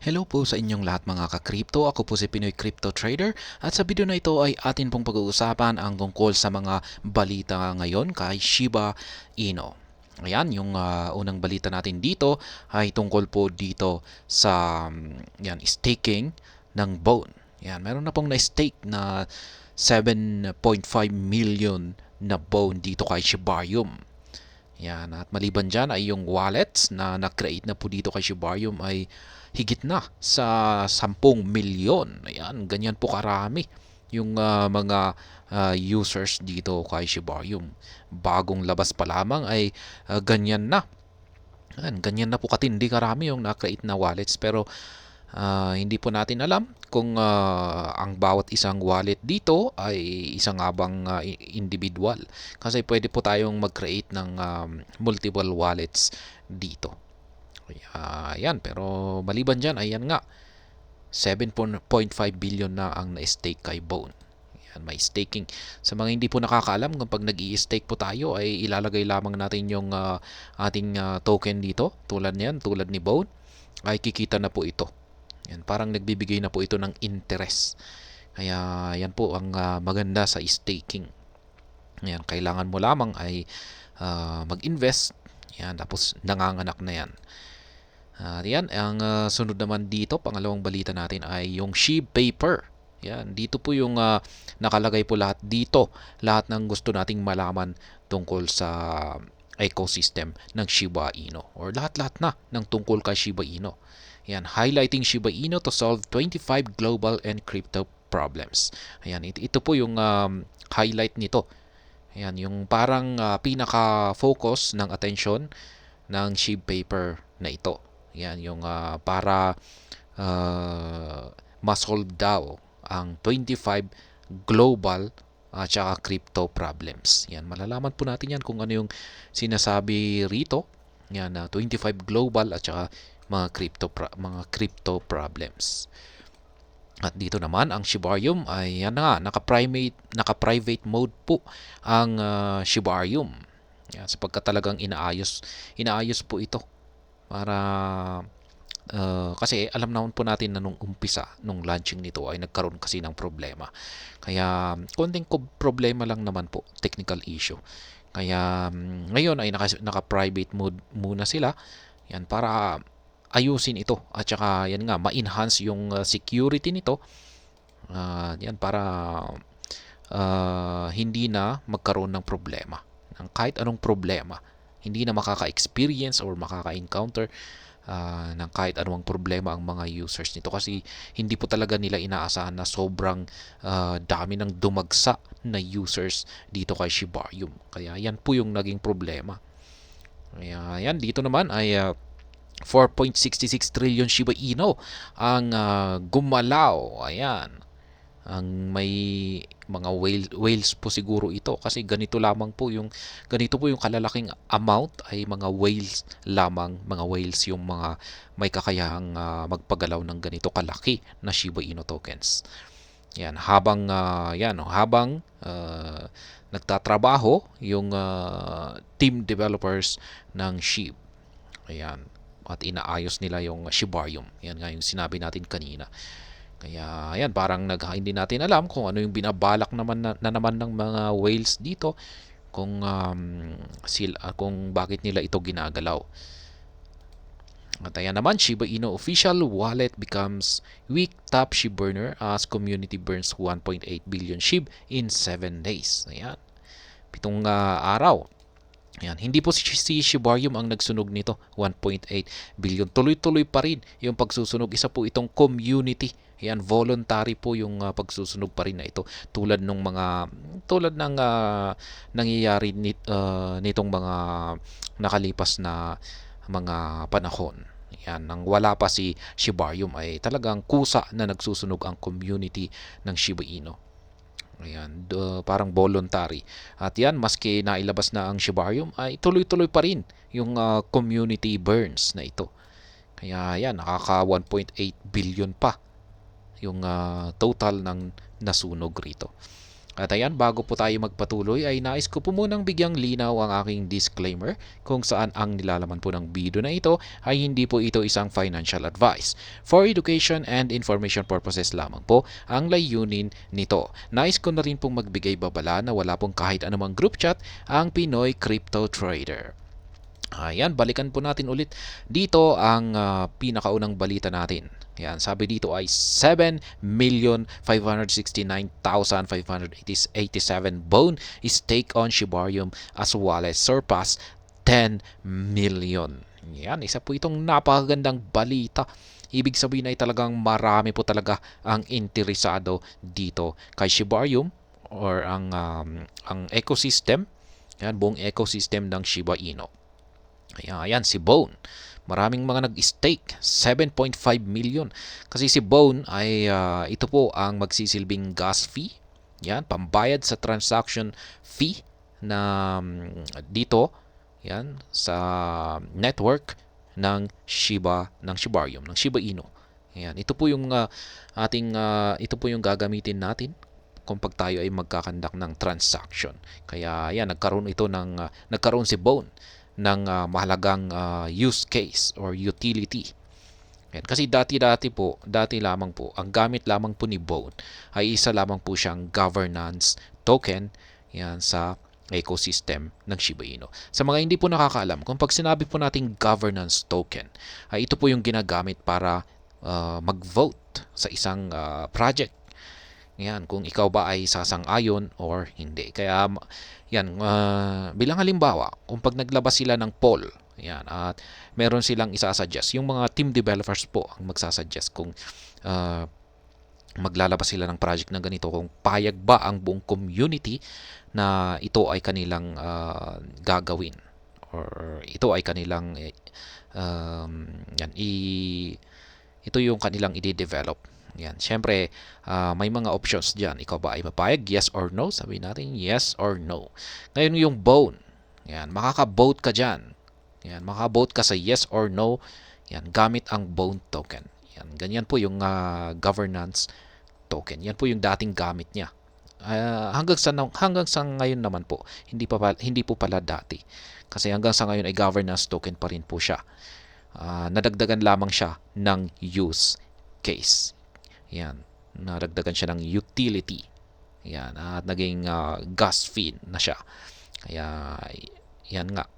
Hello po sa inyong lahat mga ka-crypto. Ako po si Pinoy Crypto Trader at sa video na ito ay atin pong pag-uusapan ang tungkol sa mga balita ngayon kay Shiba Inu. Ayan, yung unang balita natin dito ay tungkol po dito sa staking ng Bone. Yan, meron na pong na-stake na 7.5 million na Bone dito kay Shibarium. Yan, at maliban dyan ay yung wallets na na-create na po dito kay Shibarium ay higit na sa 10 milyon. Ayan, ganyan po karami yung mga users dito kay Shibarium. Bagong labas pa lamang ay ganyan na. Ayan, ganyan na po katindi karami yung na-create na wallets, pero hindi po natin alam kung ang bawat isang wallet dito ay isang abang individual. Kasi pwede po tayong mag-create ng multiple wallets dito. Ayan, pero maliban dyan, ayan nga, 7.5 billion na ang na-stake kay Bone. Ayan, may staking. Sa mga hindi po nakakaalam, kapag nag-i-stake po tayo, ay ilalagay lamang natin yung ating token dito. Tulad niyan, tulad ni Bone, ay kikita na po ito. Yan, parang nagbibigay na po ito ng interest. Kaya yan po ang maganda sa staking. Yan, kailangan mo lamang ay mag-invest. Yan, tapos nanganganak na yan. Yan, ang sunod naman dito, pangalawang balita natin ay yung SHIB paper. Yan, dito po yung nakalagay po lahat dito. Lahat ng gusto nating malaman tungkol sa ecosystem ng Shiba Inu or lahat-lahat na ng tungkol kay Shiba Inu. Yan, highlighting Shiba Inu to solve 25 global and crypto problems. Ayan, ito po yung highlight nito. Ayan, yung parang pinaka-focus ng attention ng SHIB paper na ito. Yan, yung para ma-solve daw ang 25 global at saka crypto problems. Yan, malalaman po natin yan kung ano yung sinasabi rito. Yan, 25 global at saka mga crypto problems. At dito naman ang Shibarium ay yan nga, naka-private mode po ang Shibarium. Yan, sapagkat talagang inaayos po ito para kasi alam naman po natin na nung umpisa, nung launching nito ay nagkaroon kasi ng problema. Kaya konting problema lang naman po, technical issue. Kaya ngayon ay naka-private mode muna sila. Yan, para ayusin ito at saka yan nga ma-enhance yung security nito. Yan, para hindi na magkaroon ng problema. Ng kahit anong problema, hindi na makaka-experience or makaka-encounter ng kahit anumang problema ang mga users nito, kasi hindi po talaga nila inaasahan na sobrang dami ng dumagsa na users dito kay Shibarium. Kaya yan po yung naging problema. Kaya yan, dito naman ay 4.66 trillion Shiba Inu ang gumalaw. Ayan, ang may mga whales po siguro ito, kasi ganito po yung kalalaking amount ay mga whales lamang. Mga whales yung mga may kakayahang magpagalaw ng ganito kalaki na Shiba Inu tokens. Yan, habang nagtatrabaho yung team developers ng SHIB. Ayan, at inaayos nila yung Shibarium. Yan nga yung sinabi natin kanina. Kaya ayan, parang hindi natin alam kung ano yung binabalak naman na naman ng mga whales dito, kung bakit nila ito ginagalaw. At ayan naman, Shiba Inu official wallet becomes week top SHIB burner as community burns 1.8 billion SHIB in 7 days. Ayan, 7 araw. Ayan, hindi po si Shibarium ang nagsunog nito, 1.8 billion. Tuloy-tuloy pa rin yung pagsusunog. Isa po itong community. Ayan, voluntary po yung pagsusunog pa rin na ito. Tulad ng nangyayari nitong mga nakalipas na mga panahon. Ayan, nang wala pa si Shibarium ay talagang kusa na nagsusunog ang community ng Shiba Inu. Ayan, parang voluntary. At yan, maski nailabas na ang Shibarium, ay tuloy-tuloy pa rin yung community burns na ito. Kaya yan, nakaka 1.8 billion pa yung total ng nasunog rito. At ayan, bago po tayo magpatuloy ay nais ko po munang bigyang linaw ang aking disclaimer kung saan ang nilalaman po ng video na ito ay hindi po ito isang financial advice. For education and information purposes lamang po ang layunin nito. Nais ko na rin pong magbigay babala na wala pong kahit anumang group chat ang Pinoy Crypto Trader. Ayan, balikan po natin ulit dito ang pinakaunang balita natin. Yan, sabi dito ay 7,569,587 bone stake on Shibarium as wallet surpass 10 million. Yan, isa po itong napakagandang balita. Ibig sabihin ay talagang marami po talaga ang interesado dito kay Shibarium or ang ecosystem. Yan, buong ecosystem ng Shiba Inu. Ayan, si Bone. Maraming mga nag-stake, 7.5 million. Kasi si Bone ay ito po ang magsisilbing gas fee. Yan, pambayad sa transaction fee na dito, yan, sa network ng Shibarium, ng Shiba Inu. Yan, ito po yung ito po yung gagamitin natin kung pag tayo ay magkakandak ng transaction. Kaya yan, nagkaroon si Bone ng mahalagang use case or utility. Yan. Kasi dati lamang po, ang gamit lamang po ni Bone ay isa lamang po siyang governance token yan sa ecosystem ng Shiba Inu. Sa mga hindi po nakakaalam, kung pag sinabi po nating governance token, ay ito po yung ginagamit para mag-vote sa isang project. Yan, kung ikaw ba ay sasang-ayon or hindi. Kaya yan, bilang halimbawa, kung pag naglabas sila ng poll, yan, at meron silang isasuggest, yung mga team developers po ang magsasuggest kung maglalabas sila ng project na ganito, kung payag ba ang buong community na ito ay kanilang gagawin or ito ay kanilang yan, ito yung kanilang i-develop. Yan, syempre may mga options diyan. Ikaw ba ay papayag? Yes or no? Sabi natin yes or no. Ngayon yung Bone. Yan, makaka-vote ka diyan. Yan, makaka-vote ka sa yes or no. Yan, gamit ang Bone token. Yan, ganyan po yung governance token. Yan po yung dating gamit niya. Hanggang sa ngayon naman po, hindi po pala dati. Kasi hanggang sa ngayon ay governance token pa rin po siya. Nadagdagan lamang siya ng use case. Yan, nadagdagan siya ng utility. Yan, at naging gas fee na siya. Kaya yan nga.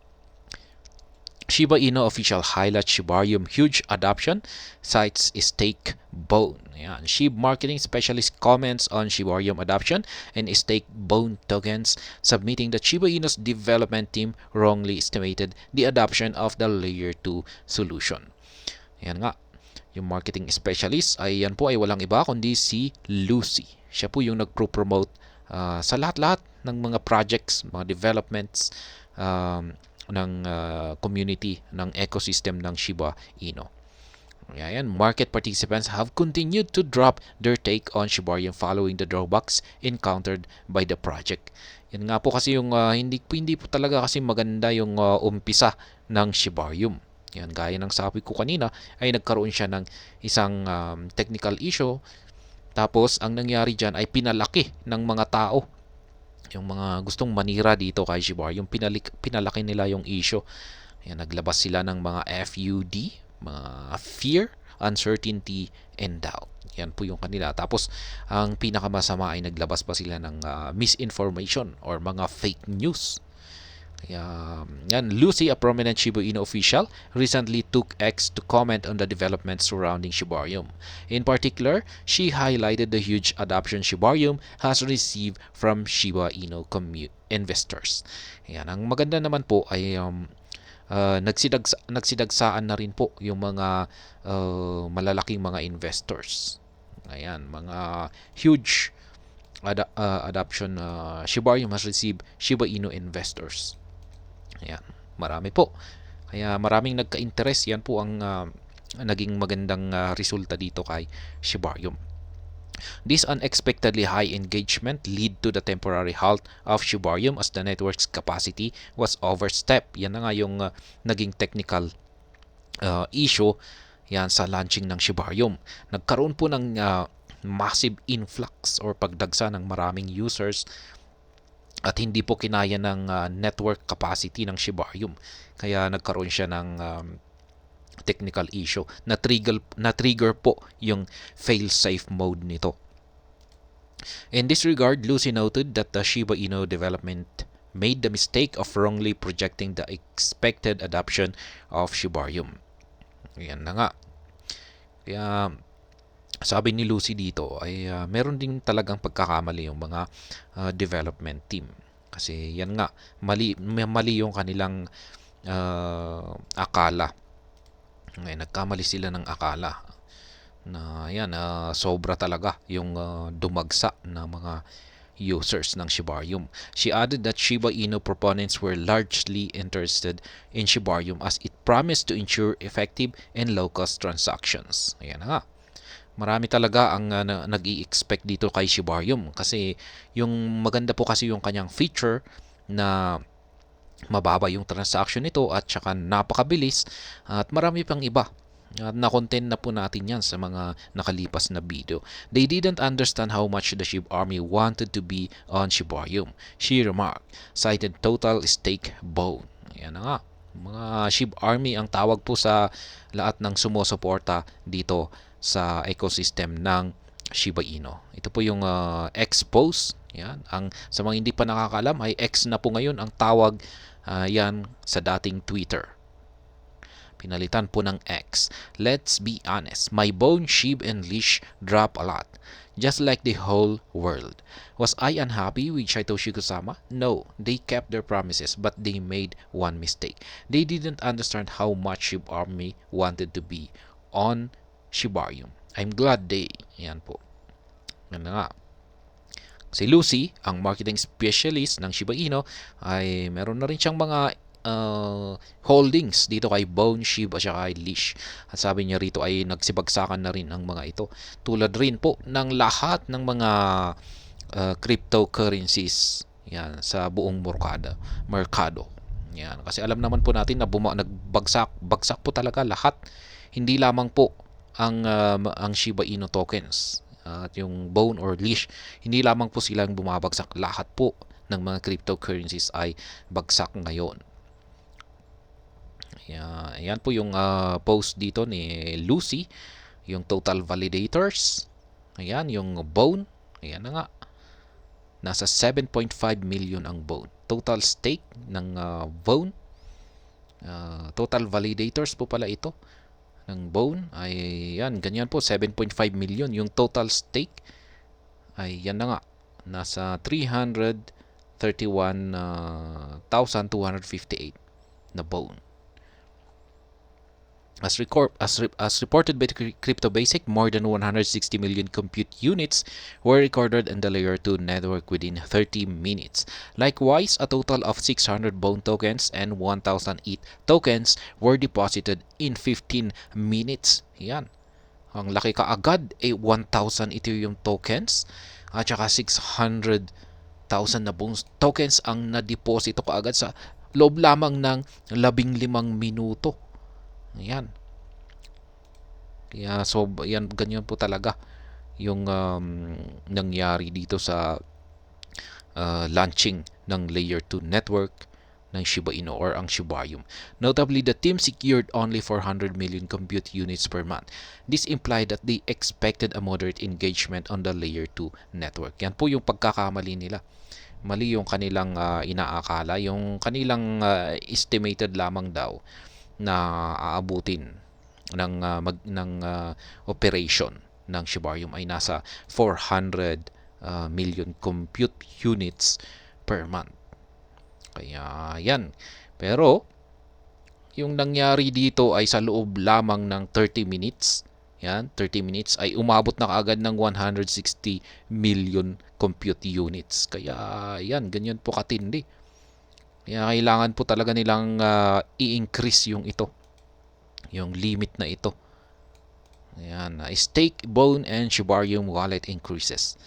Shiba Inu official highlights Shibarium huge adoption, cites stake Bone. Yan, SHIB marketing specialist comments on Shibarium adoption and stake Bone tokens, submitting that Shiba Inu's development team wrongly estimated the adoption of the layer 2 solution. Yan nga. Yung marketing specialist ay yan po ay walang iba kundi si Lucy. Siya po yung nagpro-promote sa lahat-lahat ng mga projects, mga developments ng community, ng ecosystem ng Shiba Inu. Ayan, market participants have continued to drop their take on Shibarium following the drawbacks encountered by the project. Yan nga po kasi yung hindi po talaga kasi maganda yung umpisa ng Shibarium. Yan, gaya ng sabi ko kanina, ay nagkaroon siya ng isang technical issue. Tapos, ang nangyari dyan ay pinalaki ng mga tao. Yung mga gustong manira dito kay Shibarium, pinalaki nila yung issue. Yan, naglabas sila ng mga FUD, mga fear, uncertainty, and doubt. Yan po yung kanila. Tapos, ang pinakamasama ay naglabas pa sila ng misinformation or mga fake news. Yan, Lucy, a prominent Shiba Inu official, recently took X to comment on the developments surrounding Shibarium. In particular, she highlighted the huge adoption Shibarium has received from Shiba Inu investors. Yan, ang maganda naman po ay nagsidagsaan na rin po yung mga malalaking mga investors. Ayan, mga huge adoption Shibarium has received Shiba Inu investors. Ayan, marami po. Kaya maraming nagka-interest. Yan po ang naging magandang resulta dito kay Shibarium. This unexpectedly high engagement lead to the temporary halt of Shibarium as the network's capacity was overstepped. Yan na nga yung naging technical issue yan sa launching ng Shibarium. Nagkaroon po ng massive influx or pagdagsa ng maraming users at hindi po kinaya ng network capacity ng Shibarium. Kaya nagkaroon siya ng technical issue. Na-trigger po yung fail-safe mode nito. In this regard, Lucy noted that the Shiba Inu development made the mistake of wrongly projecting the expected adoption of Shibarium. Yan na nga. Kaya sabi ni Lucy dito ay meron din talagang pagkakamali yung mga development team. Kasi yan nga, mali yung kanilang akala. Ngayon, nagkamali sila ng akala na yan, sobra talaga yung dumagsa na mga users ng Shibarium. She added that Shiba Inu proponents were largely interested in Shibarium as it promised to ensure effective and low-cost transactions. Ayan nga. Marami talaga ang nag-i-expect dito kay Shibarium kasi yung maganda po kasi yung kanyang feature na mababa yung transaction nito at saka napakabilis at marami pang iba. Na-content na po natin yan sa mga nakalipas na video. They didn't understand how much the SHIB army wanted to be on Shibarium, she remarked, cited total stake bone. Yan na nga. Mga SHIB army ang tawag po sa lahat ng sumusuporta dito sa ecosystem ng Shiba Inu. Ito po yung X-Post. Yan. Sa mga hindi pa nakakalam ay X na po ngayon ang tawag yan sa dating Twitter. Pinalitan po ng X. Let's be honest, my bone, SHIB, and leash drop a lot. Just like the whole world. Was I unhappy with Satoshi Kusama? No, they kept their promises, but they made one mistake. They didn't understand how much SHIB army wanted to be on Shibarium. I'm glad they. Yan po. Yan na nga. Si Lucy, ang marketing specialist ng Shiba Inu, ay meron na rin siyang mga holdings dito kay Bone, SHIB at saka kay Leash. At sabi niya rito ay nagsibagsakan na rin ang mga ito. Tulad rin po ng lahat ng mga cryptocurrencies yan, sa buong merkado. Yan. Kasi alam naman po natin na bagsak po talaga lahat. Hindi lamang po ang Shiba Inu tokens at yung Bone or Leash, hindi lamang po silang bumabagsak. Lahat po ng mga cryptocurrencies ay bagsak ngayon. Ayan po yung post dito ni Lucy, yung total validators. Ayan, yung Bone. Ayan na nga. Nasa 7.5 million ang Bone. Total stake ng Bone. Total validators po pala ito ng Bone. Ay yan, ganyan po, 7.5 million. Yung total stake ay yan na nga. Nasa 331,258 na Bone. As reported by CryptoBasic, more than 160 million compute units were recorded in the Layer 2 network within 30 minutes. Likewise, a total of 600 Bone tokens and 1,000 ETH tokens were deposited in 15 minutes. Yan. Ang laki kaagad ay 1,000 Ethereum tokens at saka 600,000 na Bone tokens ang na-deposito kaagad sa loob lamang ng 15 minuto. Ayan. Kaya yan, ganyan po talaga yung nangyari dito sa launching ng Layer 2 network ng Shiba Inu or ang Shibarium. Notably, the team secured only 400 million compute units per month. This implied that they expected a moderate engagement on the Layer 2 network. Yan po yung pagkakamali nila. Mali yung kanilang inaakala, yung kanilang estimated lamang daw na aabutin ng operation ng Shibarium ay nasa 400 million compute units per month. Kaya yan. Pero yung nangyari dito ay sa loob lamang ng 30 minutes. Yan, 30 minutes ay umabot na kaagad ng 160 million compute units. Kaya yan, ganyan po katindi. Kaya kailangan po talaga nilang i-increase yung limit na ito. Ayan, stake, Bone, and Shibarium wallet increases.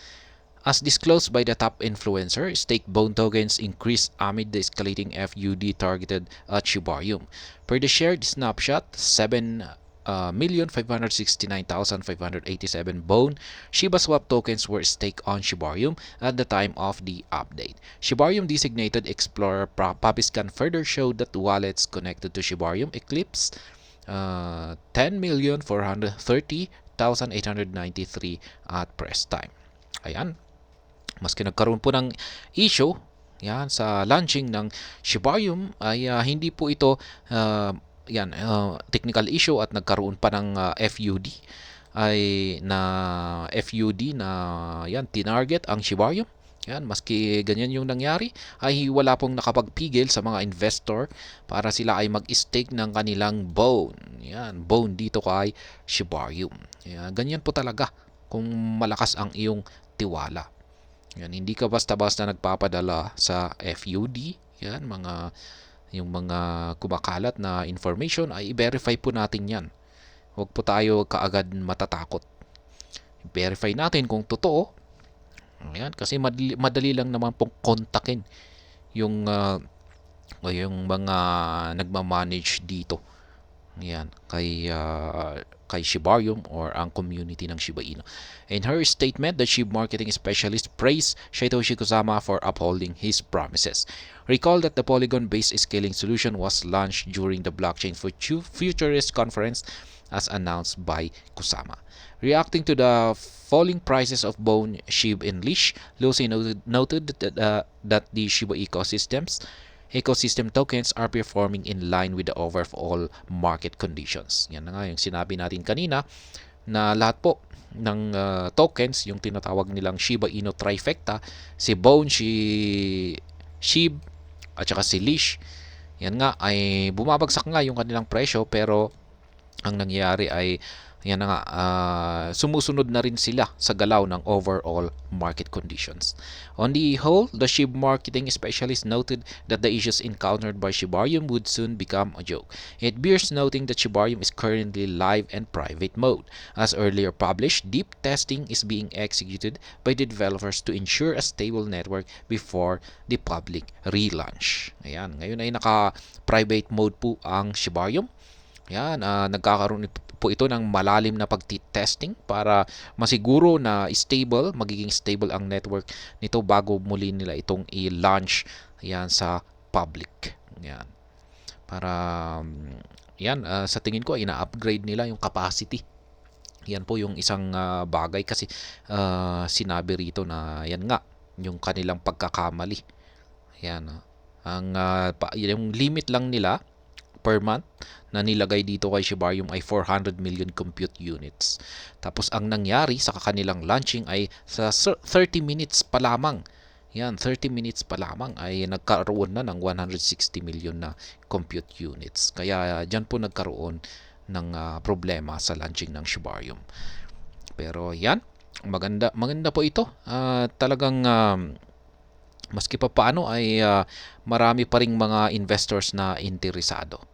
As disclosed by the top influencer, stake Bone tokens increased amid the escalating FUD targeted at Shibarium. Per the shared snapshot, 7 1,569,587 Bone Shiba Swap tokens were staked on Shibarium at the time of the update. Shibarium designated Explorer Papiscan further showed that wallets connected to Shibarium eclipsed 10,430,893 at press time. Ayan, maski nagkaroon po ng issue yan sa launching ng Shibarium ay hindi po ito technical issue at nagkaroon pa ng FUD na yan tinarget ang Shibarium. Yan, maski ganyan yung nangyari, ay wala pong nakapagpigil sa mga investor para sila ay mag-stake ng kanilang bone. Yan, bone dito kay Shibarium. Yan, ganyan po talaga kung malakas ang iyong tiwala. Yan, hindi ka basta-basta nagpapadala sa FUD. Yan, yung mga kumakalat na information ay i-verify po natin yan. Huwag po tayo kaagad matatakot. Verify natin kung totoo. Ayan, kasi madali lang naman pong kontakin yung mga nagmamanage dito. Ayan, kay Shibarium or ang community ng Shiba Inu. In her statement, the SHIB marketing specialist praised Satoshi Kusama for upholding his promises. Recall that the Polygon-based scaling solution was launched during the Blockchain Futurist Conference as announced by Kusama. Reacting to the falling prices of Bone, SHIB, and Leash, Lucy noted that the Shiba ecosystem tokens are performing in line with the overall market conditions. Yan na nga yung sinabi natin kanina na lahat po ng tokens, yung tinatawag nilang Shiba Inu trifecta, si Bone, SHIB, at saka si Leash, yan nga ay bumabagsak nga yung kanilang presyo, pero ang nangyayari ay yan na nga, sumusunod na rin sila sa galaw ng overall market conditions. On the whole, the SHIB marketing specialist noted that the issues encountered by Shibarium would soon become a joke. It bears noting that Shibarium is currently live and private mode. As earlier published, deep testing is being executed by the developers to ensure a stable network before the public relaunch. Ayan, ngayon ay naka-private mode po ang Shibarium. Yan, nagkakaroon po ito ng malalim na pagti-testing para masiguro na magiging stable ang network nito bago muli nila itong i-launch yan sa public. Yan. Para sa tingin ko ina-upgrade nila yung capacity. Yan po yung isang bagay kasi sinabi rito na yan nga yung kanilang pagkakamali. Yan. Yung limit lang nila per month na nilagay dito kay Shibarium ay 400 million compute units. Tapos ang nangyari sa kanilang launching ay sa 30 minutes pa lamang. Yan, 30 minutes pa lamang ay nagkaroon na ng 160 million na compute units. Kaya diyan po nagkaroon ng problema sa launching ng Shibarium. Pero yan, maganda po ito. Talagang maski pa paano ay marami pa ring mga investors na interesado.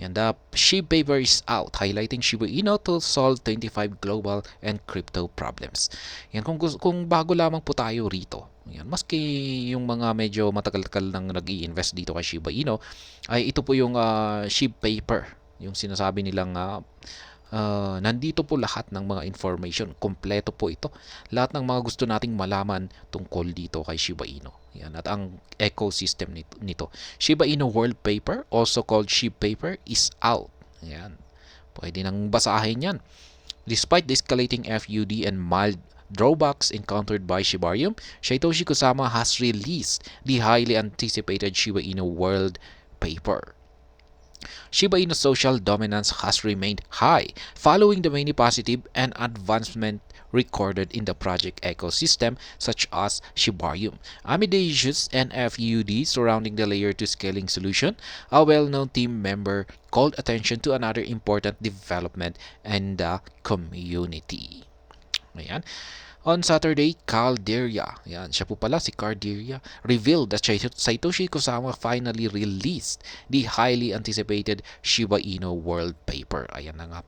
Yan, the SHIB paper is out highlighting Shiba Inu to solve 25 global and crypto problems. Yan, kung bago lamang po tayo rito, yan, maski yung mga medyo matagal-tagal nang nag-i-invest dito kay Shiba Inu, ay ito po yung SHIB paper, yung sinasabi nilang nandito po lahat ng mga information, kompleto po ito. Lahat ng mga gusto nating malaman tungkol dito kay Shiba Inu. Yan, at ang ecosystem nito. Shiba Inu World Paper, also called SHIB paper, is out. Yan. Pwede nang basahin yan. Despite the escalating FUD and mild drawbacks encountered by Shibarium, Satoshi Kusama has released the highly anticipated Shiba Inu World Paper. Shiba Inu's social dominance has remained high following the many positive and advancement recorded in the project ecosystem such as Shibarium. Amid the issues and FUD surrounding the layer 2 scaling solution, a well-known team member called attention to another important development in the community. Ayan. On Saturday, Calderia, yan, siya po pala si Calderia, revealed that Satoshi Kusama finally released the highly anticipated Shiba Inu World Paper. Ayan na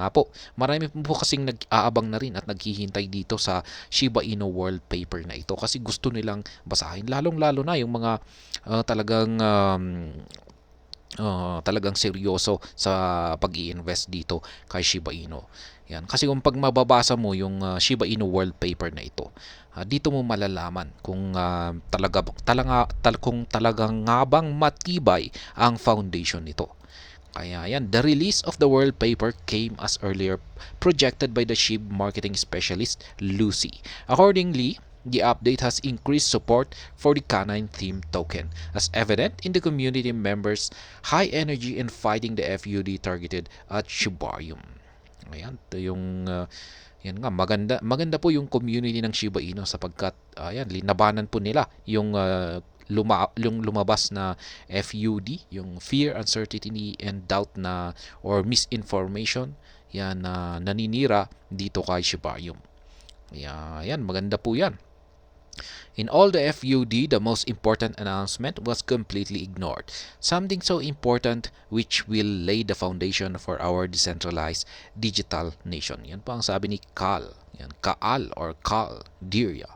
nga po. Marami po kasing nag-aabang na rin at naghihintay dito sa Shiba Inu World Paper na ito kasi gusto nilang basahin. Lalong-lalo na yung mga talagang talagang seryoso sa pag-i-invest dito kay Shiba Inu. Yan. Kasi kung pag mababasa mo yung Shiba Inu world paper na ito, dito mo malalaman kung kung talagang nga bang matibay ang foundation nito. Kaya yan, the release of the world paper came as earlier projected by the SHIB marketing specialist Lucy. Accordingly, the update has increased support for the canine theme token, as evident in the community members' high energy in fighting the FUD targeted at Shibarium. Ayan, ito yung yan nga, maganda po yung community ng Shiba Inu sapagkat ayan, linabanan po nila yung yung lumabas na FUD, yung fear, uncertainty, and doubt na or misinformation yan na naninira dito kay Shibarium. Yan, maganda po yan. In all the FUD, the most important announcement was completely ignored. Something so important which will lay the foundation for our decentralized digital nation. Yan po ang sabi ni Cal. Yan, Kaal or Cal Dirya.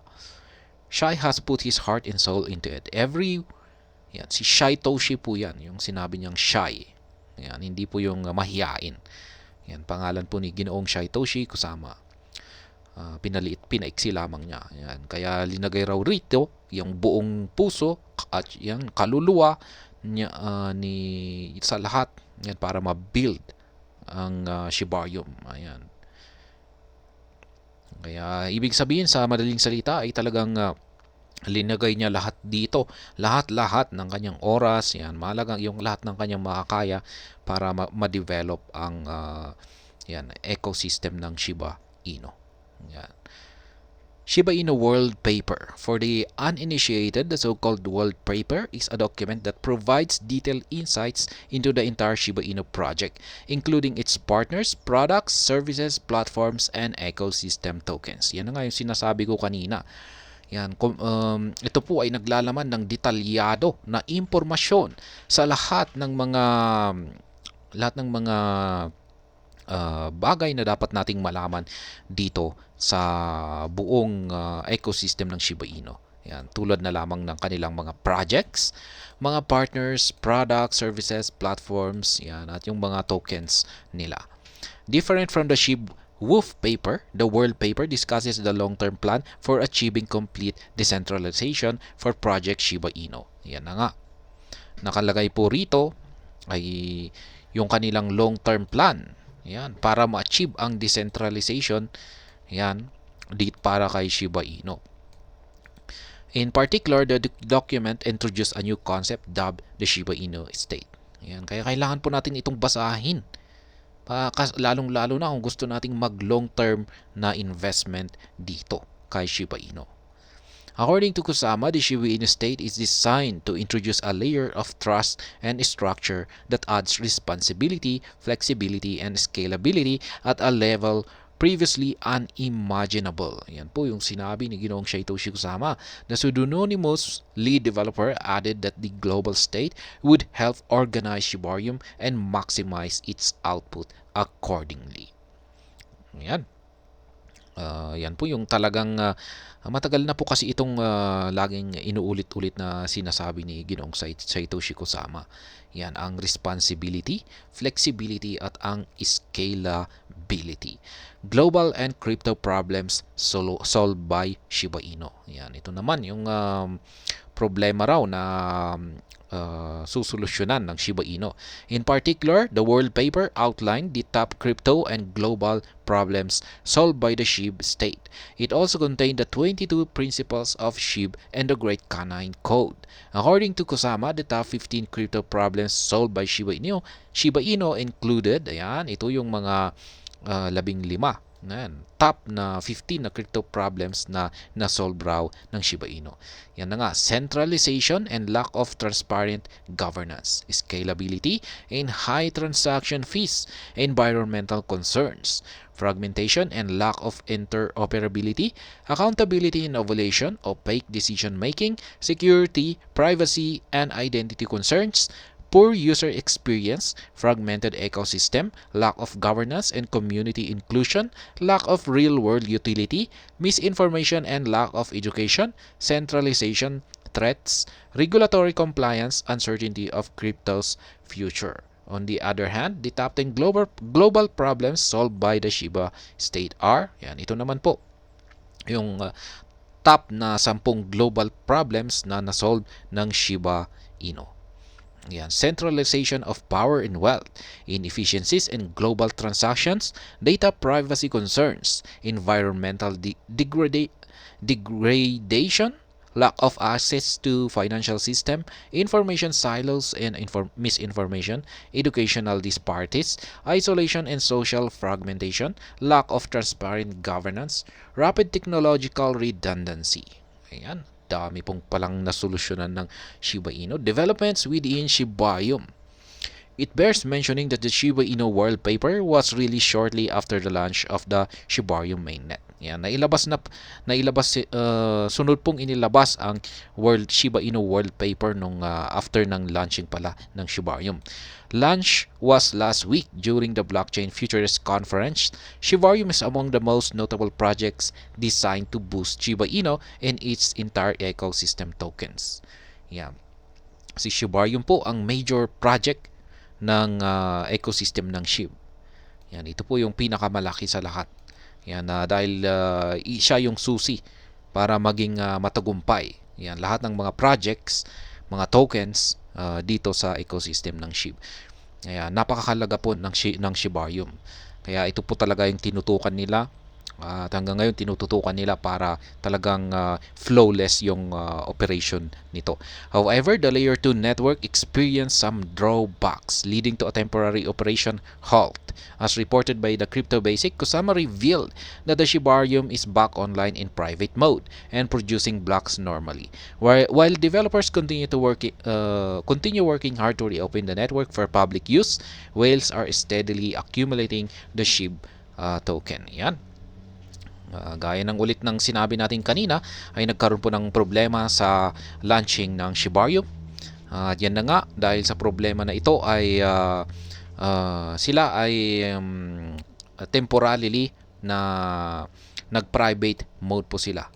Shai has put his heart and soul into it. Yan, si Shai Toshi po yan, yung sinabi niyang Shai. Yan, hindi po yung mahiyain. Yan, pangalan po ni Ginoong Shai Toshi Kusama. Pinaiksi lamang niya. Yan, kaya linagay raw rito yung buong puso at yung kaluluwa niya sa lahat yan, para ma-build ang Shibarium. Ayan. Kaya ibig sabihin sa madaling salita ay talagang linagay niya lahat dito, lahat ng kanyang oras, yan, mahalagang yung lahat ng kanyang makakaya para ma-develop ang yan, ecosystem ng Shiba Inu. Yan. Shiba Inu World Paper. For the uninitiated, the so-called World Paper is a document that provides detailed insights into the entire Shiba Inu project, including its partners, products, services, platforms, and ecosystem tokens. Yan na nga yung sinasabi ko kanina. Yan, ito po ay naglalaman ng detalyado na impormasyon sa lahat ng mga bagay na dapat nating malaman dito sa buong ecosystem ng Shiba Inu. Yan, tulad na lamang ng kanilang mga projects, mga partners, products, services, platforms, yan, at yung mga tokens nila. Different from the SHIB Wolf paper, the World paper discusses the long-term plan for achieving complete decentralization for Project Shiba Inu. Yan na nga. Nakalagay po rito ay yung kanilang long-term plan. Yan, para ma-achieve ang decentralization yan para kay Shiba Inu. In particular, the document introduced a new concept dubbed the Shiba Inu State. Yan, kaya kailangan po natin itong basahin. Lalong-lalo na kung gusto nating mag-long-term na investment dito kay Shiba Inu. According to Kusama, the Shiba Inu State is designed to introduce a layer of trust and structure that adds responsibility, flexibility, and scalability at a level previously unimaginable. Yan po yung sinabi ni Ginoong Satoshi Kusama. The pseudonymous lead developer added that the global state would help organize Shibarium and maximize its output accordingly. Yan. Yan po yung talagang matagal na po kasi itong laging inuulit-ulit na sinasabi ni Ginoong Satoshi Kusama. Yan ang responsibility, flexibility at ang scalability. Global and crypto problems solved by Shiba Inu. Yan, ito naman yung problema raw na susolusyonan ng Shiba Inu. In particular, the World Paper outlined the top crypto and global problems solved by the SHIB state. It also contained the 22 principles of SHIB and the Great Canine Code. According to Kusama, the top 15 crypto problems solved by Shiba Inu included, ayan, ito yung mga 15 top na 15 na crypto problems na na-solve raw ng Shiba Inu. Yan na nga, centralization and lack of transparent governance, scalability and high transaction fees, environmental concerns, fragmentation and lack of interoperability, accountability and ovulation, opaque decision-making, security, privacy, and identity concerns, poor user experience, fragmented ecosystem, lack of governance and community inclusion, lack of real-world utility, misinformation and lack of education, centralization, threats, regulatory compliance, uncertainty of crypto's future. On the other hand, the top 10 global problems solved by the Shiba State are, yan, ito naman po, yung top na 10 global problems na nasolve ng Shiba Inu. Yan, centralization of power and wealth, inefficiencies in global transactions, data privacy concerns, environmental degradation, lack of access to financial system, information silos and misinformation, educational disparities, isolation and social fragmentation, lack of transparent governance, rapid technological redundancy. Ayan, dami pong palang nasolusyonan ng Shiba Inu. Developments within Shibarium. It bears mentioning that the Shiba Inu World Paper was released shortly after the launch of the Shibarium mainnet. Yan, sunod pong inilabas ang Shiba Inu World Paper nung after ng launching pala ng Shibarium. Launch was last week during the Blockchain Futurist Conference. Shibarium is among the most notable projects designed to boost Shiba Inu and its entire ecosystem tokens. Yan. Si Shibarium po ang major project ng ecosystem ng SHIB. Yan, ito po yung pinakamalaki sa lahat. Yan, dahil siya yung susi para maging matagumpay. Yan, lahat ng mga projects, mga tokens dito sa ecosystem ng SHIB. Kaya napakahalaga po ng Shibarium. Kaya ito po talaga yung tinutukan nila. At hanggang ngayon tinututukan nila para talagang flawless yung operation nito. However, the layer 2 network experienced some drawbacks leading to a temporary operation halt. As reported by the Crypto Basic, Kusama revealed that the Shibarium is back online in private mode and producing blocks normally. While developers continue working hard to reopen the network for public use, whales are steadily accumulating the SHIB token. Yan. Gaya ng ulit ng sinabi natin kanina, ay nagkaroon po ng problema sa launching ng Shibarium. Yan na nga, dahil sa problema na ito ay sila ay temporarily na nag-private mode po sila.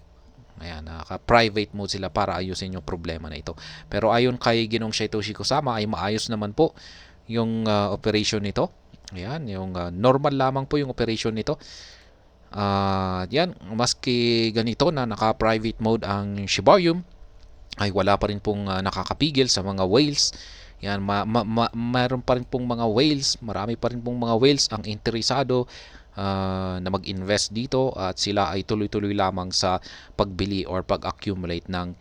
Ayan, naka-private mode sila para ayusin yung problema na ito. Pero ayon kay Ginong Satoshi Kusama ay maayos naman po yung operation nito. Ayan, yung normal lamang po yung operation nito. Yan, maski ganito na naka-private mode ang Shibarium, ay wala pa rin pong nakakapigil sa mga whales. Yan, mayroon pa rin pong mga whales, marami pa rin pong mga whales ang interesado na mag-invest dito at sila ay tuloy-tuloy lamang sa pagbili or pag-accumulate ng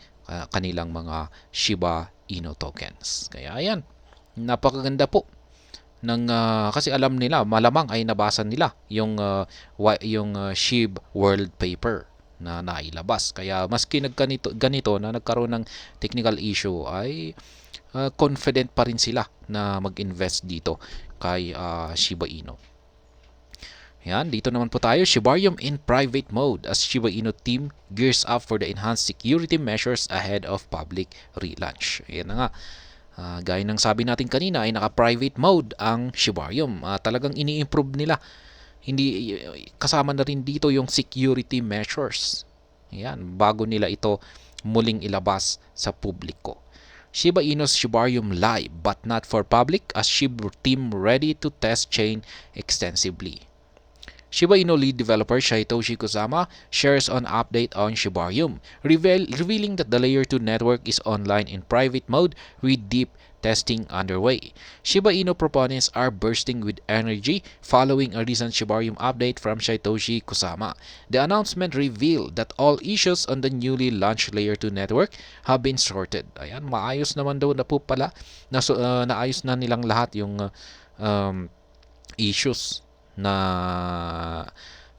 kanilang mga Shiba Inu tokens. Kaya ayan, napakaganda po ng kasi alam nila, malamang ay nabasa nila yung SHIB World Paper na nailabas. Kaya maski ganito na nagkaroon ng technical issue ay confident pa rin sila na mag-invest dito kay Shiba Inu. Yan, dito naman po tayo, Shibarium in private mode as Shiba Inu team gears up for the enhanced security measures ahead of public relaunch. Yan na nga. Gaya ng sabi natin kanina ay naka-private mode ang Shibarium. Talagang ini-improve nila. Hindi kasama na rin dito yung security measures. Yan, bago nila ito muling ilabas sa publiko. Shiba Inu's Shibarium live but not for public as SHIB team ready to test chain extensively. Shiba Inu lead developer Satoshi Kusama shares an update on Shibarium, revealing that the Layer 2 network is online in private mode with deep testing underway. Shiba Inu proponents are bursting with energy following a recent Shibarium update from Satoshi Kusama. The announcement revealed that all issues on the newly launched Layer 2 network have been sorted. Ayan, maayos naman daw na po pala. Naayos na nilang lahat yung issues na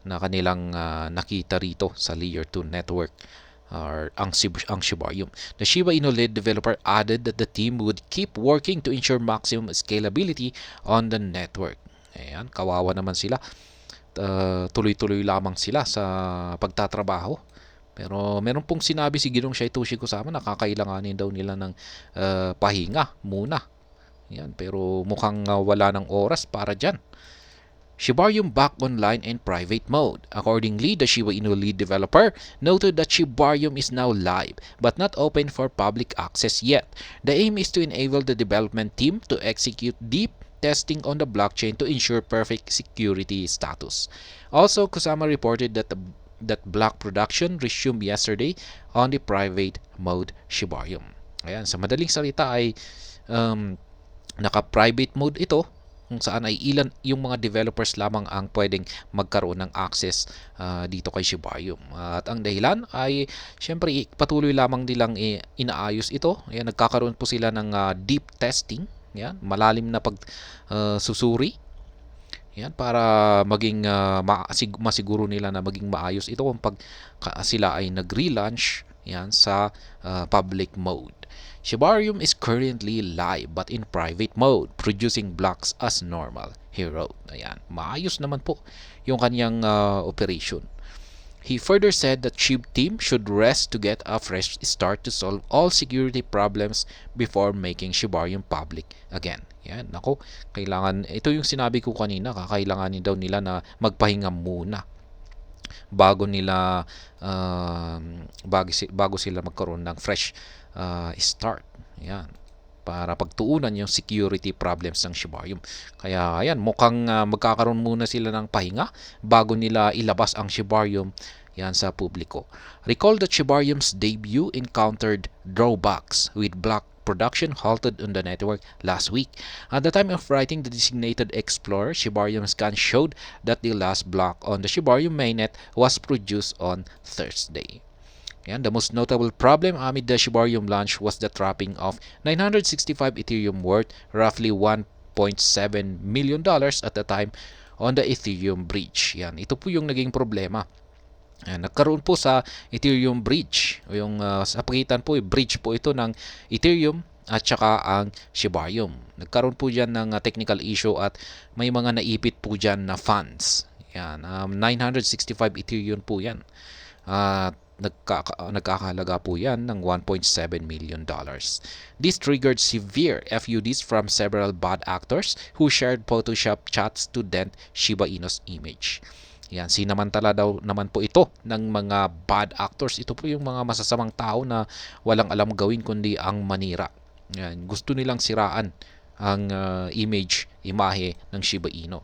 kanilang nakita rito sa Layer 2 network or ang Shibarium. The Shiba Inu lead developer added that the team would keep working to ensure maximum scalability on the network. Ayan, kawawa naman sila. Tuloy-tuloy lamang sila sa pagtatrabaho. Pero meron pong sinabi si Ginong Satoshi Kusama na kakailanganin daw nila ng pahinga muna. Ayan, pero mukhang wala ng oras para dyan. Shibarium back online in private mode. Accordingly, the Shiba Inu lead developer noted that Shibarium is now live but not open for public access yet. The aim is to enable the development team to execute deep testing on the blockchain to ensure perfect security status. Also, Kusama reported that block production resumed yesterday on the private mode Shibarium. Ayan, sa madaling salita ay um, naka-private mode ito kung saan ay ilan yung mga developers lamang ang pwedeng magkaroon ng access dito kay Shibarium. At ang dahilan ay syempre patuloy lamang nilang inaayos ito. Ayan, nagkakaroon po sila ng deep testing. Yan, malalim na susuri. Yan, para maging masiguro nila na maging maayos ito kung pag sila ay nag-relaunch yan sa public mode. Shibarium is currently live but in private mode, producing blocks as normal, he wrote. Ayan, maayos naman po yung kanyang operation. He further said that SHIB team should rest to get a fresh start to solve all security problems before making Shibarium public again. Yan, nako, kailangan, ito yung sinabi ko kanina, kakailanganin daw nila na magpahinga muna bago nila bago sila magkaroon ng fresh start. Yan, para pagtuunan yung security problems ng Shibarium. Kaya ayan, mukhang magkakaroon muna sila ng pahinga bago nila ilabas ang Shibarium yan sa publiko. Recall that Shibarium's debut encountered drawbacks with block production halted on the network last week. At the time of writing the designated Explorer, Shibarium scan showed that the last block on the Shibarium mainnet was produced on Thursday. And the most notable problem amid the Shibarium launch was the trapping of 965 Ethereum worth roughly $1.7 million at the time on the Ethereum bridge. Yan, ito po yung naging problema. Yan, nagkaroon po sa Ethereum bridge, yung sa pagitan po, bridge po ito ng Ethereum at saka ang Shibarium. Nagkaroon po dyan ng technical issue at may mga naipit po dyan na funds. Yan, 965 Ethereum po yan. Nagkakahalaga po yan ng $1.7 million. This triggered severe FUDs from several bad actors who shared Photoshop chats to dent Shiba Inu's image. Yan, sinamantala daw naman po ito ng mga bad actors. Ito po yung mga masasamang tao na walang alam gawin kundi ang manira. Yan, gusto nilang siraan ang imahe ng Shiba Inu.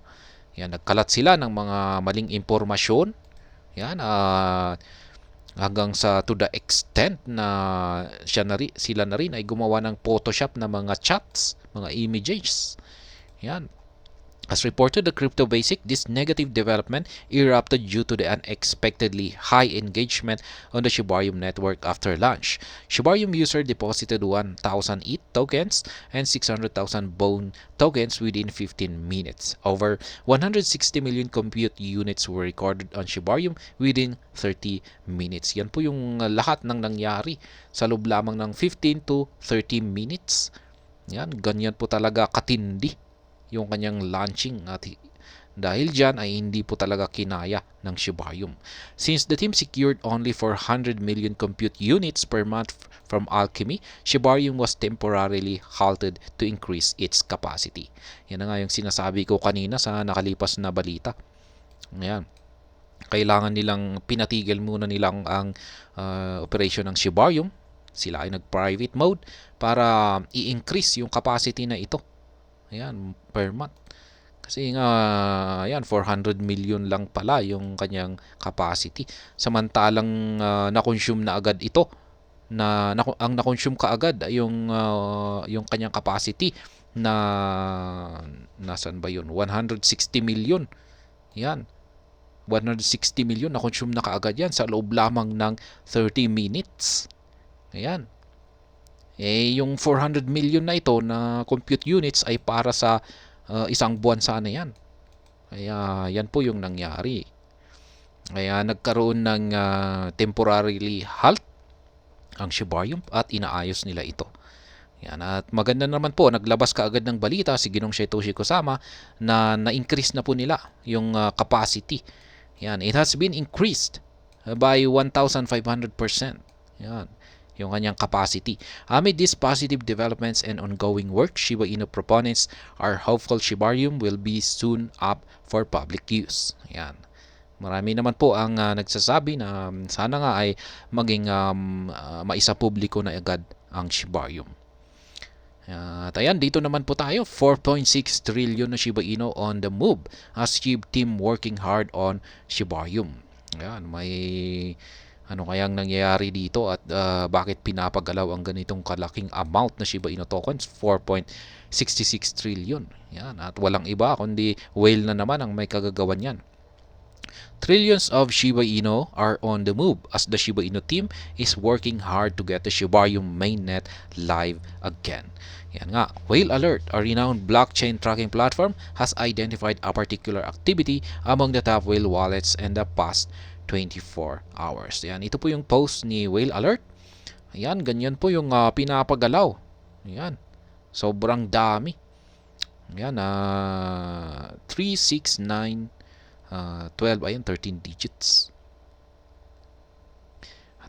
Yan, nagkalat sila ng mga maling impormasyon. Yan, hanggang sa to the extent na sila na rin ay gumawa ng Photoshop na mga chats, mga images. Yan. As reported the Crypto Basic, this negative development erupted due to the unexpectedly high engagement on the Shibarium network after launch. Shibarium user deposited 1,000 ETH tokens and 600,000 Bone tokens within 15 minutes. Over 160 million compute units were recorded on Shibarium within 30 minutes. Yan po yung lahat ng nangyari sa loob lamang ng 15 to 30 minutes. Yan, ganyan po talaga katindi yung kanyang launching at dahil dyan ay hindi po talaga kinaya ng Shibarium. Since the team secured only 400 million compute units per month from Alchemy, Shibarium was temporarily halted to increase its capacity. Yan na nga yung sinasabi ko kanina sa nakalipas na balita. Ayan. Kailangan nilang pinatigil muna nilang ang operation ng Shibarium. Sila ay nag-private mode para i-increase yung capacity na ito. Ayan, per month. Kasi nga, ayan, 400 million lang pala yung kanyang capacity. Samantalang na-consume na agad ito. Ang na-consume kaagad ay yung kanyang capacity na nasan ba yun? 160 million. Yan. 160 million na-consume na kaagad yan sa loob lamang ng 30 minutes. Ayan. Yung 400 million na ito na compute units ay para sa isang buwan sana yan. Kaya yan po yung nangyari. Kaya nagkaroon ng temporarily halt ang Shibarium at inaayos nila ito. Yan, at maganda naman po, naglabas kaagad ng balita si Ginong Satoshi Kusama na na-increase na po nila yung capacity. Yan, it has been increased by 1,500%. Yan. yung kanyang capacity. Amid these positive developments and ongoing work, Shiba Inu proponents are hopeful Shibarium will be soon up for public use. Yan. Marami naman po ang nagsasabi na sana nga ay maging maisa publiko na agad ang Shibarium. At ayan, dito naman po tayo, 4.6 trillion na Shiba Inu on the move as SHIB team working hard on Shibarium. Ayan, may ano kayang nangyayari dito at bakit pinapagalaw ang ganitong kalaking amount na Shiba Inu tokens, 4.66 trillion. Yan, at walang iba kundi whale na naman ang may kagagawan yan. Trillions of Shiba Inu are on the move as the Shiba Inu team is working hard to get the Shibarium mainnet live again. Yan nga, Whale Alert, a renowned blockchain tracking platform, has identified a particular activity among the top whale wallets in the past 24 hours. Yan, ito po yung post ni Whale Alert. Ayan, ganyan po yung pinapagalaw. Ayan, sobrang dami. Ayan, 369 12, ayun, 13 digits.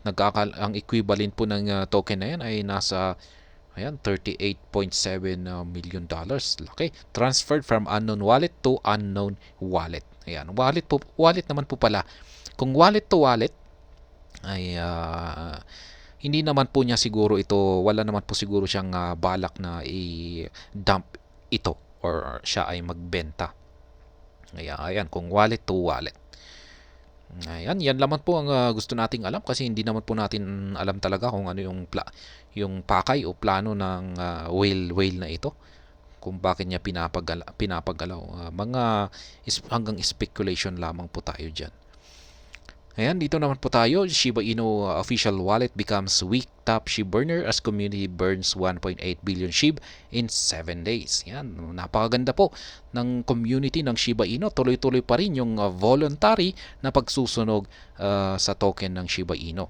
Ang equivalent po ng token na yan ay nasa ayan, $38.7 million. Laki. Transferred from unknown wallet to unknown wallet. Ayan, wallet naman po pala. Kung wallet to wallet ay hindi naman po niya siguro ito, wala naman po siguro siyang balak na i-dump ito or siya ay magbenta. Ayan, kung wallet to wallet. Ayan, yan naman po ang gusto nating alam kasi hindi naman po natin alam talaga kung ano yung pakay o plano ng whale na ito. Kung bakit niya pinapagalaw. Hanggang speculation lamang po tayo dyan. Ayan, dito naman po tayo. Shiba Inu official wallet becomes week top SHIB burner as community burns 1.8 billion SHIB in 7 days. Yan, napakaganda po ng community ng Shiba Inu. Tuloy-tuloy pa rin yung voluntary na pagsusunog sa token ng Shiba Inu.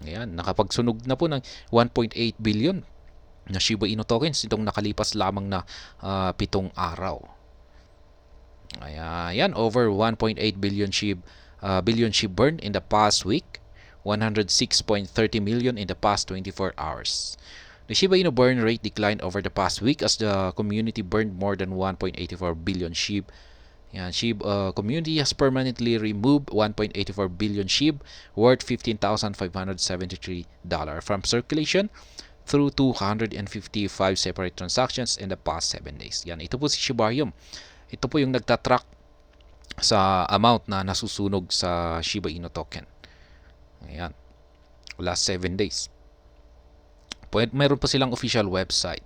Ayan, nakapagsunog na po ng 1.8 billion na Shiba Inu tokens itong nakalipas lamang na 7 araw. Ayan, over 1.8 billion SHIB burned in the past week, 106.30 million in the past 24 hours. The Shiba Inu burn rate declined over the past week as the community burned more than 1.84 billion SHIB. Yan, SHIB community has permanently removed 1.84 billion SHIB worth $15,573 from circulation through 255 separate transactions in the past 7 days. Yan, ito po si Shibarium. Ito po yung nagtatrack sa amount na nasusunog sa Shiba Inu token. Ayan. Last 7 days. Meron po silang official website.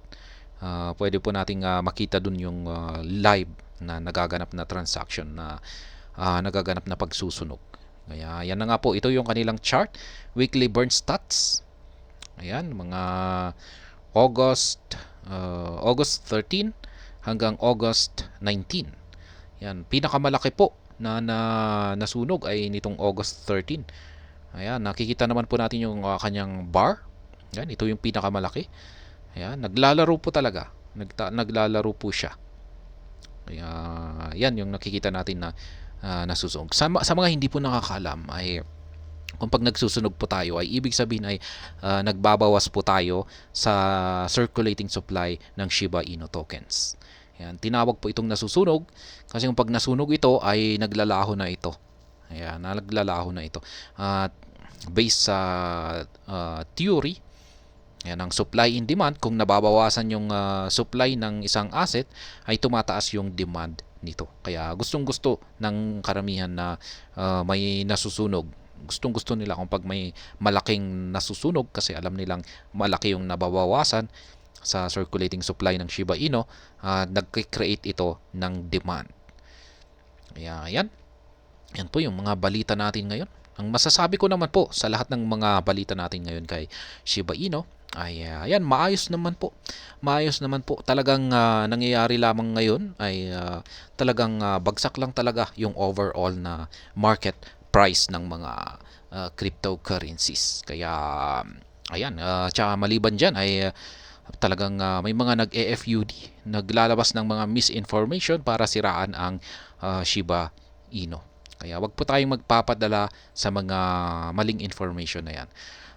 Pwede po nating makita dun yung live na nagaganap na transaction na nagaganap na pagsusunog. Kaya yan na nga po. Ito yung kanilang chart. Weekly burn stats. Ayan. Mga August 13 hanggang August 19. Yan, pinakamalaki po na nasunog ay nitong August 13. Ayan, nakikita naman po natin yung kanyang bar. Yan, ito yung pinakamalaki. Ayan, naglalaro po talaga. Naglalaro po siya. Kaya, yan yung nakikita natin na nasusunog. Sa mga hindi po nakakaalam ay kung pag nagsusunog po tayo ay ibig sabihin ay nagbabawas po tayo sa circulating supply ng Shiba Inu tokens. Ayan, tinawag po itong nasusunog kasi kung pag nasunog ito ay naglalaho na ito. Ayan, naglalaho na ito. At based sa theory, ayan, ang supply and demand, kung nababawasan yung supply ng isang asset, ay tumataas yung demand nito. Kaya gustong-gusto ng karamihan na may nasusunog. Gustong-gusto nila kung pag may malaking nasusunog kasi alam nilang malaki yung nababawasan sa circulating supply ng Shiba Inu, nag-create ito ng demand. Kaya yan. Yan po yung mga balita natin ngayon. Ang masasabi ko naman po sa lahat ng mga balita natin ngayon kay Shiba Inu ay ayan, maayos naman po. Maayos naman po. Talagang nangyayari lamang ngayon ay talagang bagsak lang talaga yung overall na market price ng mga cryptocurrencies. Kaya ayan, tsaka maliban dyan ay talagang may mga nag-EFUD, naglalabas ng mga misinformation para siraan ang Shiba Inu. Kaya wag po tayong magpapadala sa mga maling information na yan.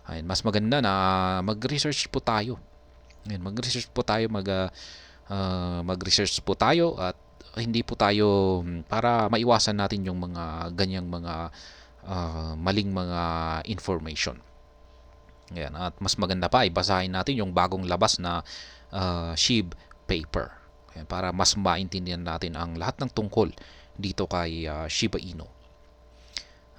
Ayun, mas maganda na mag-research po tayo. Ayun, mag-research po tayo, mag-research po tayo at hindi po tayo para maiwasan natin yung mga ganyang mga maling mga information. Ayan, at mas maganda pa ibasahin natin yung bagong labas na SHIB paper. Ayan, para mas maintindihan natin ang lahat ng tungkol dito kay Shiba Inu.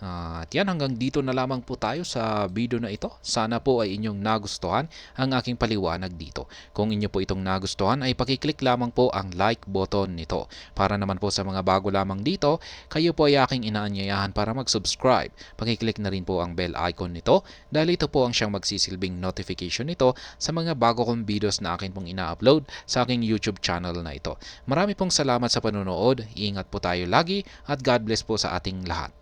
At yan, hanggang dito na lamang po tayo sa video na ito. Sana po ay inyong nagustuhan ang aking paliwanag dito. Kung inyo po itong nagustuhan ay pakiclick lamang po ang like button nito. Para naman po sa mga bago lamang dito, kayo po ay aking inaanyayahan para mag-subscribe. Pakiclick na rin po ang bell icon nito dahil ito po ang siyang magsisilbing notification nito sa mga bago kong videos na akin pong ina-upload sa aking YouTube channel na ito. Marami pong salamat sa panonood. Ingat po tayo lagi at God bless po sa ating lahat.